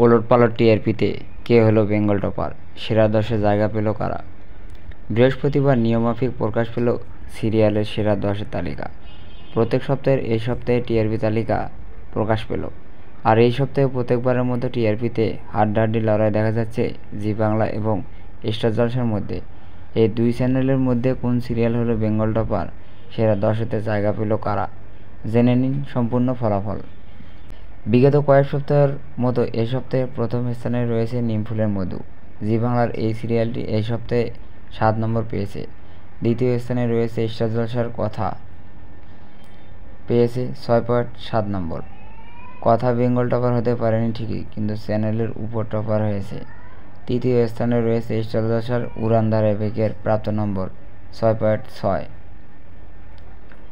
ওলটপালট টিআরপিতে কে হলো বেঙ্গল টপার, সেরা 10-এ জায়গা পেল কারা? বৃহস্পতিবার নিয়মমাফিক প্রকাশ পেল সিরিয়ালের সেরা 10-এর তালিকা। প্রত্যেক সপ্তাহের এই সপ্তাহে টিআরপি তালিকা প্রকাশ পেল। আর এই সপ্তাহে প্রত্যেকবারের মতো টিআরপিতে হাড্ডাহাড্ডি লড়াই দেখা যাচ্ছে জি বাংলা এবং স্টার জলসার মধ্যে। এই দুই চ্যানেলের মধ্যে কোন সিরিয়াল হলো বেঙ্গল টপার, সেরা 10-এতে জায়গা পেল কারা? জেনে নিন সম্পূর্ণ ফলাফল। বিগত কয়েক সপ্তাহের মতো এই সপ্তাহে প্রথম স্থানে রয়েছে নিমফুলের মধু। জি বাংলার এই সিরিয়ালটি এই সপ্তাহে 7 নম্বর পেয়েছে। দ্বিতীয় স্থানে রয়েছে স্টার জলসার কথা, পেয়েছে 6.7 নম্বর। কথা বেঙ্গল টপার হতে পারেনি ঠিকই, কিন্তু চ্যানেলের উপর টপার হয়েছে। তৃতীয় স্থানে রয়েছে স্টার জলসার উড়ান ধারাবাহিকের প্রাপ্ত নম্বর 6.6।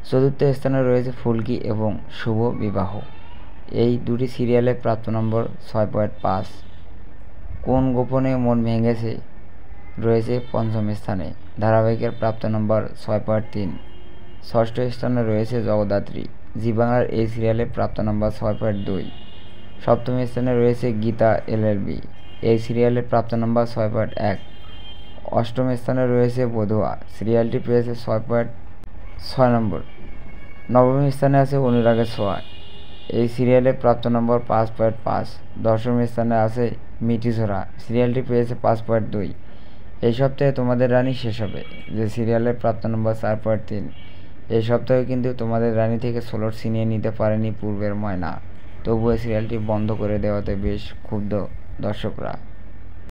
চতুর্থ স্থানে রয়েছে ফুলকি এবং শুভ বিবাহ। এই দুটি সিরিয়ালে প্রাপ্ত নম্বর 6.5। কোন গোপনে মন ভেঙেছে রয়েছে পঞ্চম স্থানে, ধারাবাহিকের প্রাপ্ত নম্বর 6.3। ষষ্ঠ স্থানে রয়েছে জগদ্ধাত্রী। জি বাংলার এই সিরিয়ালে প্রাপ্ত নম্বর 6.2। সপ্তম স্থানে রয়েছে গীতা এলএলবি। এই সিরিয়ালে প্রাপ্ত নম্বর 6.1। অষ্টম স্থানে রয়েছে বধুয়া। সিরিয়ালটি পেয়েছে 6.6 নম্বর। নবম স্থানে আছে অনুরাগের ছোঁয়া। এই সিরিয়ালে প্রাপ্ত নম্বর 5.5। দশম স্থানে আছে মিঠিঝোরা। সিরিয়ালটি পেয়েছে 5.2। এই সপ্তাহে তোমাদের রানী শেষ হবে, যে সিরিয়ালের প্রাপ্ত নম্বর 4.3। এই সপ্তাহে কিন্তু তোমাদের রানী থেকে স্লট ছিনিয়ে নিতে পারেনি পূর্বের ময়না। তবুও সিরিয়ালটি বন্ধ করে দেওয়াতে বেশ ক্ষুব্ধ দর্শকরা।